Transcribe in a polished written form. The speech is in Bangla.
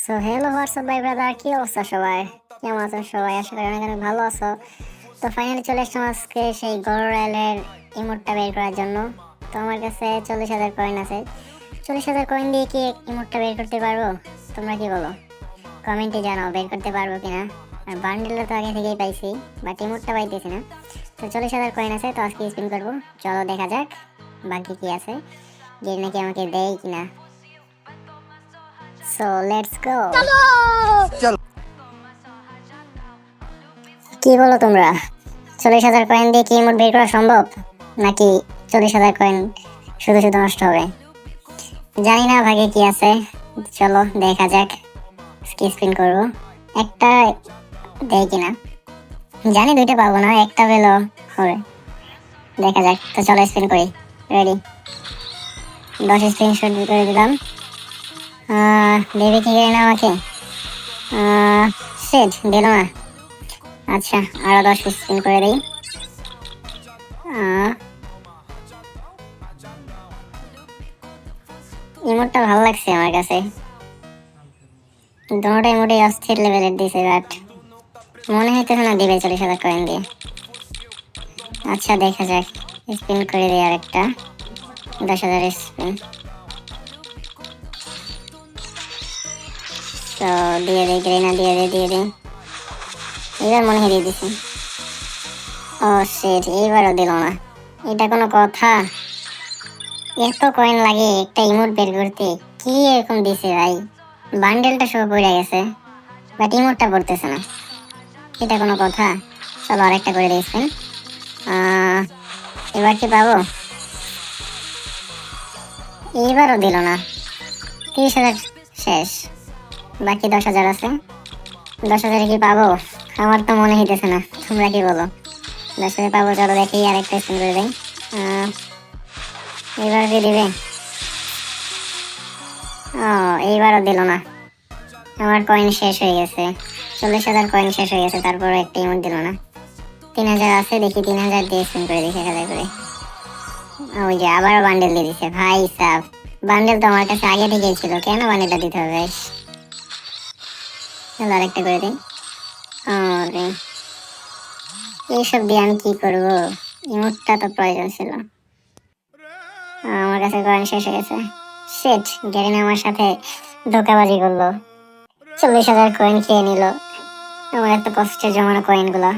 সো হ্যালো হোয়াটসঅ্যাপ ভাই ব্রাদার, কি অবস্থা সবাই? কেমন আছো সবাই? আশা করি অনেক অনেক ভালো আছো। তো ফাইনালি চলে আসলাম আজকে সেই গড় রয়্যালের ইমোটটা বের করার জন্য। তো আমার কাছে 40,000 কয়েন আছে। 40,000 কয়েন দিয়ে কি ইমোটটা বের করতে পারবো? তোমরা কি বলো? কমেন্টে জানাও বের করতে পারবো কিনা। আর বান্ডেলটা তো আগে থেকেই পাইছি, বাট ইমোটটা পাইতেছি না। তো 40,000 কয়েন আছে, তো আজকে স্পিন করবো। চলো দেখা যাক বাকি কি আছে, গেম নাকি আমাকে দেয় কিনা। So let's go. কি বলো তোমরা? 40,000 কয়েন দিয়ে কি ইমোট বের করা সম্ভব, নাকি 40,000 কয়েন শুধু শুধু নষ্ট হবে? জানি না ভাগে কি আছে। চলো দেখা যাক, স্পিন করবো। একটা দেয় কিনা, জানি দুইটা পাবো না, একটা পেলো হবে। দেখা যাক, তো চলো স্পিন করি। রেডি, 10 স্পিন শুট করে দিলাম। দেবে কি না আমাকে? সেট দিল না। আচ্ছা, আরো 10 স্পিন করে দিই। ইমোটটা ভালো লাগছে আমার কাছে, দুটোটা ইমোটই অস্থির লেভেলের দিছে, বাট মনে হইতেছে না দিবে 40,000 কয়েন দিয়ে। আচ্ছা দেখা যাক, স্পিন করে দিই আরেকটা 10,000 স্পিন। তো দিয়ে দিই গ্রেনা, দিয়ে দিই। এবার মনে হয় দিয়ে দিছি। ও শিট, এইবারও দিল না। এটা কোনো কথা? এত কয়েন লাগে একটা ইমোট বের করতে? কি এরকম দিছে ভাই? বান্ডেলটা সব পড়ে গেছে, বাট ইমোটটা পড়তেছে না। এটা কোনো কথা? চলো আরেকটা করে দিই স্পিন। এবার কি পাবো? এইবারও দিল না। 30,000 শেষ, বাকি 10,000 আছে। 10,000 কি পাবো? আমার তো মনে হইতেছে না, তোমরা কি বলো? 10,000 পাবো? চলো দেখি আরেকটা স্পিন করে দিই। এইবার কি দিবে? ও, এইবারও দিল না। আমার কয়েন শেষ হয়ে গেছে, 40,000 কয়েন শেষ হয়ে গেছে, তারপরে একটা ইমোট দিল না। 3,000 আছে, দেখি 3,000 দিয়ে স্পিন করে দেখি খেলা করে। ওই যে আবারও বান্ডেল দিয়ে দিছে ভাই সাব। বান্ডেল তো আমার কাছে আগে থেকেই ছিল, কেন বান্ডেলটা দিতে হবে? চলো আরেকটা করে দিই। আরে এইসব দিয়ে আমি কি করবো? ইমোটটা তো প্রয়োজন ছিল। আমার কাছে কয়েন শেষ হয়ে গেছে। শেট, গ্যারিনা আমার সাথে ধোকাবাজি করলো, 40,000 কয়েন খেয়ে নিল আমার এত কষ্টের জমানো কয়েন গুলা।